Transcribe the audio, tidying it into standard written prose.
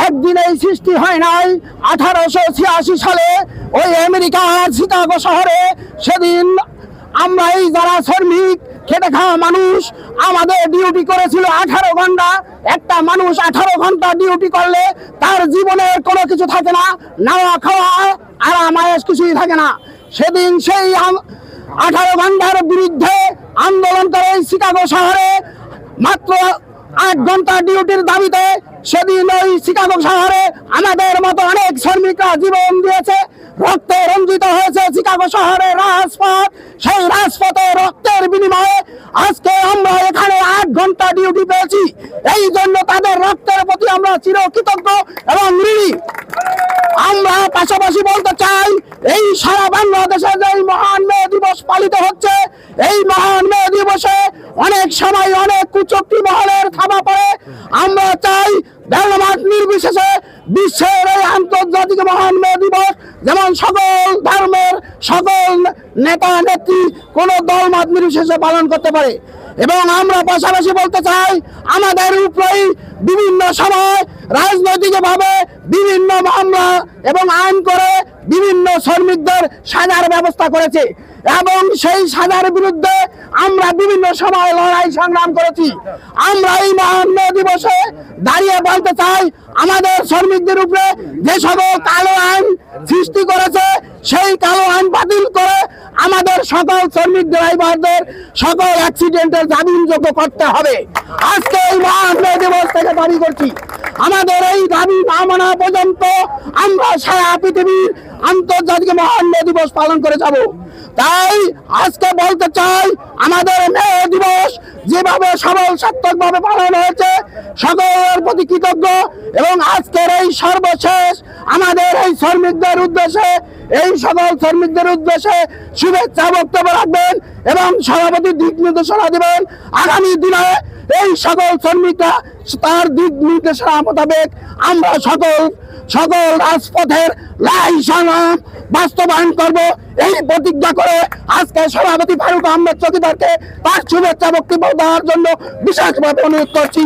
একদিনেই সৃষ্টি হয় নাই। 1886 সালে ওই আমেরিকার শিকাগো শহরে সেদিন আমরা এই যারা শ্রমিক খেটে খাওয়া মানুষ আমাদের ডিউটি করেছিল 18 ঘন্টা। একটা মানুষ 18 ঘন্টা ডিউটি করলে তার জীবনের কোনো কিছু থাকে না, নাওয়া খাওয়া আরাম আয়েশ কিছুই থাকে না। সেদিন সেই 18 ঘন্টার বিরুদ্ধে আন্দোলন করে শিকাগো শহরে মাত্র 8 ঘন্টা ডিউটির দাবিতে সেদিন ওই শিকাগো শহরে আমাদের মতো অনেক শ্রমিকরা জীবন দিয়েছে, রক্তে রঞ্জিত হয়েছে শিকাগো শহরের রাজপথ। সেই রাজপথে রক্তের বিনিময়ে আজকে আমরা এখানে 8 ঘন্টা ডিউটি পেয়েছি। এই জন্য তাদের রক্তের প্রতি আমরা চিরকৃতজ্ঞ এবং ঋণী। আমরা পাশাপাশি বলতে চাই, এই সারা বাংলাদেশে যে মহান মে দিবস পালিত হচ্ছে, এই মহান মে দিবসে অনেক সময় অনেক কুচক্রী মহলের থাবা পড়ে। আমরা চাই দলমত নির্বিশেষে বিশ্বের এই আন্তর্জাতিক মহান মে দিবস যেমন সকল ধর্মের সকল নেতা নেত্রী কোন দলমত নির্বিশেষে পালন করতে পারে। এবং আমরা পাশাপাশি বলতে চাই, আমাদের উপরেই বিভিন্ন সময় রাজনৈতিকভাবে বিভিন্ন মামলা এবং আইন করে বিভিন্ন শ্রমিকদের সাজার ব্যবস্থা করেছে এবং সেই সাজার বিরুদ্ধে আমরা বিভিন্ন সময় লড়াই সংগ্রাম করেছি। আমরা এই মহান মে দিবসে দাঁড়িয়ে বলতে চাই, আমাদের শ্রমিকদের উপরে যে সকল কালো আইন সৃষ্টি করেছে সেই কালো আইন বাতিল করে আমাদের সকল শ্রমিক ড্রাইভারদের সকল অ্যাক্সিডেন্টের জামিনযোগ্য করতে হবে। আজকে এই মহান মে দিবস থেকে দাবি করছি, আমাদের এই দাবি না মানা পর্যন্ত আমরা সারা পৃথিবীর আন্তর্জাতিক মহান মে দিবস পালন করে যাব। তাই আজকে বলতে চাই, আমাদের মে দিবস যেভাবে সবল সার্থকভাবে পালন হয়েছে সকলের প্রতি কৃতজ্ঞ। এবং আজকের এই সর্বশেষ আমাদের এই শ্রমিকদের উদ্দেশ্যে, এই সকল শ্রমিকদের উদ্দেশ্যে শুভেচ্ছা বক্তব্য রাখবেন এবং সভাপতি দিক নির্দেশনা দিবেন। আগামী দিনে এই সকল শ্রমিকরা তার দিক নির্দেশনা মোতাবেক আমরা সকল রাজপথের লড়াই সংগ্রাম বাস্তবায়ন করব, এই প্রতিজ্ঞা করে আজকে সভাপতি ফারুক আহমেদ চৌকিদারকে তার শুভেচ্ছা বক্তব্য দেওয়ার জন্য বিশেষভাবে অনুরোধ করছি।